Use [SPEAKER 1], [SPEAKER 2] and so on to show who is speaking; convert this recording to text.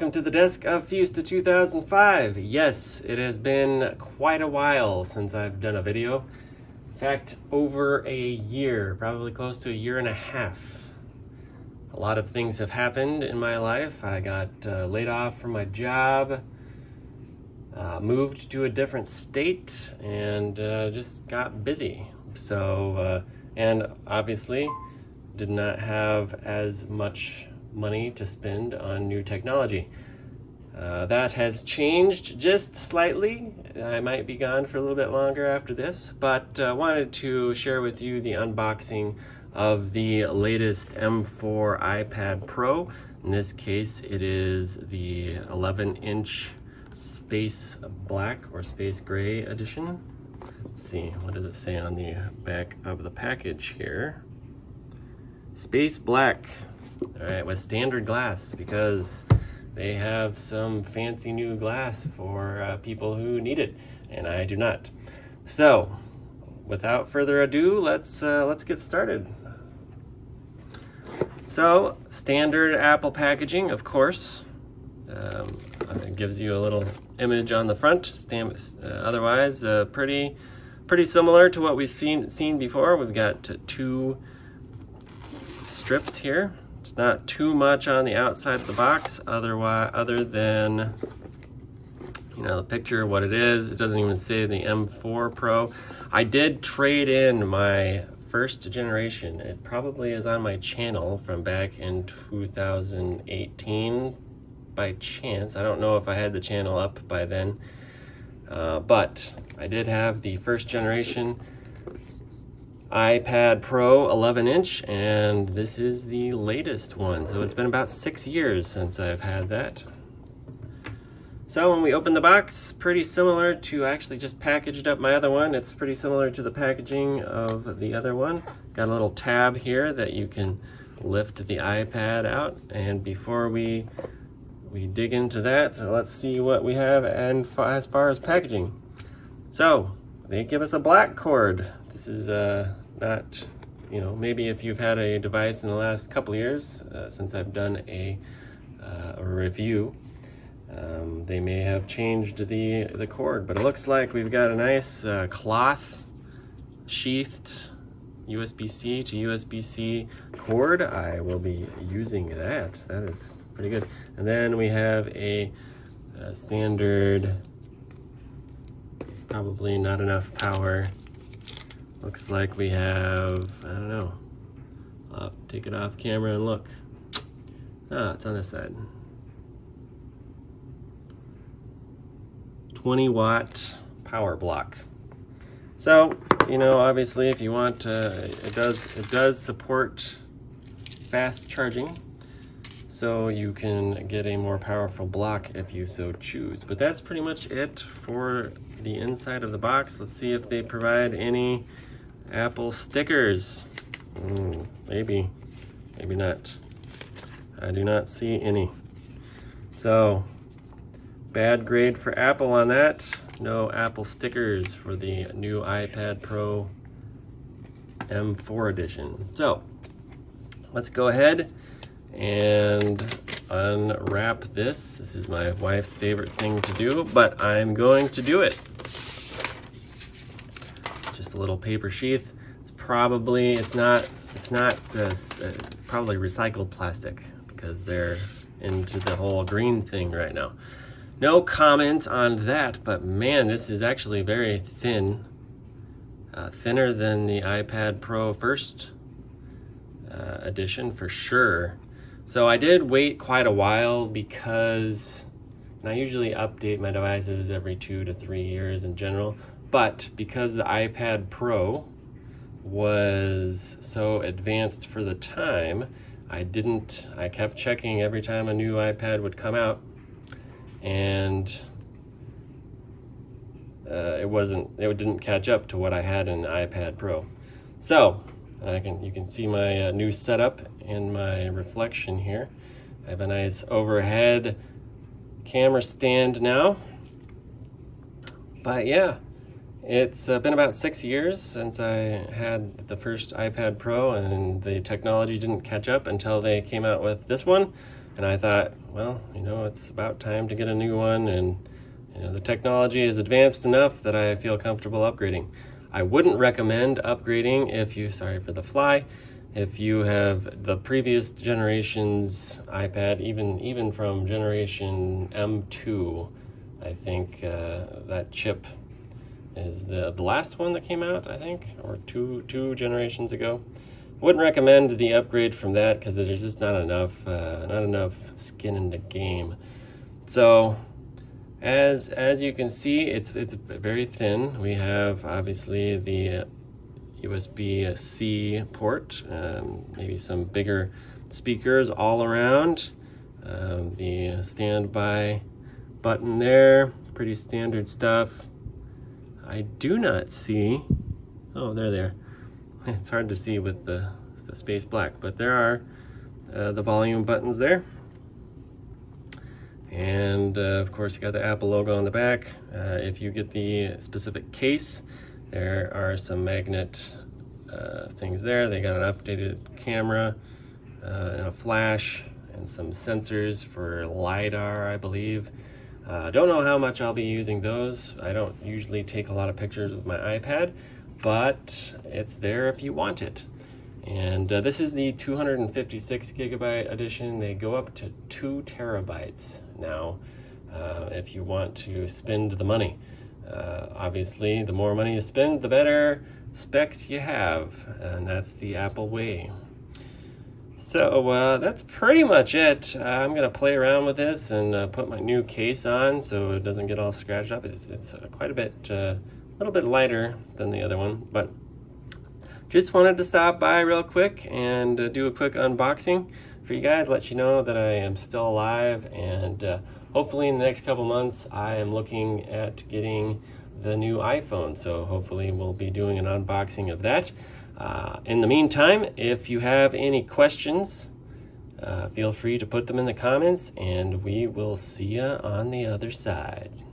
[SPEAKER 1] welcome to the desk of Fusta 2005. Yes, it has been quite a while since I've done a video. In fact, over a year, probably close to a year and a half. A lot of things have happened in my life. I got laid off from my job, moved to a different state, and just got busy. So, and obviously did not have as much money to spend on new technology. That has changed just slightly. I might be gone for a little bit longer after this, but wanted to share with you the unboxing of the latest M4 iPad Pro. In this case, it is the 11-inch Space Black or Space Gray edition. Let's see, what does it say on the back of the package here? Space Black. All right, with standard glass, because they have some fancy new glass for people who need it, and I do not. So, without further ado, let's get started. So, standard Apple packaging, of course. It gives you a little image on the front. Otherwise, pretty similar to what we've seen before. We've got two strips here. It's not too much on the outside of the box, other than, you know, the picture, what it is. It doesn't even say the M4 Pro. I did trade in my first generation. It probably is on my channel from back in 2018 by chance. I don't know if I had the channel up by then, but I did have the first generation iPad Pro 11-inch, and this is the latest one. So it's been about 6 years since I've had that. So when we open the box, pretty similar to, I actually just packaged up my other one. It's pretty similar to the packaging of the other one. Got a little tab here that you can lift the iPad out. And before we dig into that, so let's see what we have and as far as packaging. So they give us a black cord. This is not, you know, maybe if you've had a device in the last couple of years, since I've done a review, they may have changed the cord, but it looks like we've got a nice cloth sheathed USB-C to USB-C cord. I will be using that. That is pretty good. And then we have a standard, probably not enough power. Looks like we have, I don't know, I'll have to take it off camera and look. Ah, it's on this side. 20-watt power block. So, you know, obviously if you want, it does support fast charging, so you can get a more powerful block if you so choose. But that's pretty much it for the inside of the box. Let's see if they provide any Apple stickers. Maybe not. I do not see any. So, bad grade for Apple on that. No Apple stickers for the new iPad Pro M4 edition. So, let's go ahead and unwrap this. This is my wife's favorite thing to do, but I'm going to do it. Just a little paper sheath. It's probably probably recycled plastic, because they're into the whole green thing right now. No comment on that, but man, this is actually very thin, thinner than the iPad Pro first edition for sure. So I did wait quite a while, because, and I usually update my devices every 2 to 3 years in general, but because the iPad Pro was so advanced for the time, I kept checking every time a new iPad would come out, and it didn't catch up to what I had in iPad Pro. So you can see my new setup and my reflection here. I have a nice overhead camera stand now. But yeah, it's been about 6 years since I had the first iPad Pro, and the technology didn't catch up until they came out with this one. And I thought, well, you know, it's about time to get a new one, and you know, the technology is advanced enough that I feel comfortable upgrading. I wouldn't recommend upgrading if you, sorry for the fly, if you have the previous generation's iPad, even from generation M2, I think that chip is the last one that came out, I think, or two generations ago. Wouldn't recommend the upgrade from that because there's just not enough skin in the game. So as you can see, it's very thin. We have obviously the USB-C port, maybe some bigger speakers all around. The standby button there, pretty standard stuff. I do not see, oh, there. It's hard to see with the space black, but there are the volume buttons there. And of course, you got the Apple logo on the back. If you get the specific case, there are some magnet things there. They got an updated camera and a flash and some sensors for LiDAR, I believe. Don't know how much I'll be using those. I don't usually take a lot of pictures with my iPad, but it's there if you want it. And this is the 256 gigabyte edition. They go up to 2 terabytes now if you want to spend the money. Obviously, the more money you spend, the better specs you have, and that's the Apple way. So that's pretty much it. I'm gonna play around with this and put my new case on so it doesn't get all scratched up. It's quite a bit, a little bit lighter than the other one, but just wanted to stop by real quick and do a quick unboxing for you guys, let you know that I am still alive, and hopefully in the next couple months I am looking at getting the new iPhone, so hopefully we'll be doing an unboxing of that. In the meantime, if you have any questions, feel free to put them in the comments, and we will see you on the other side.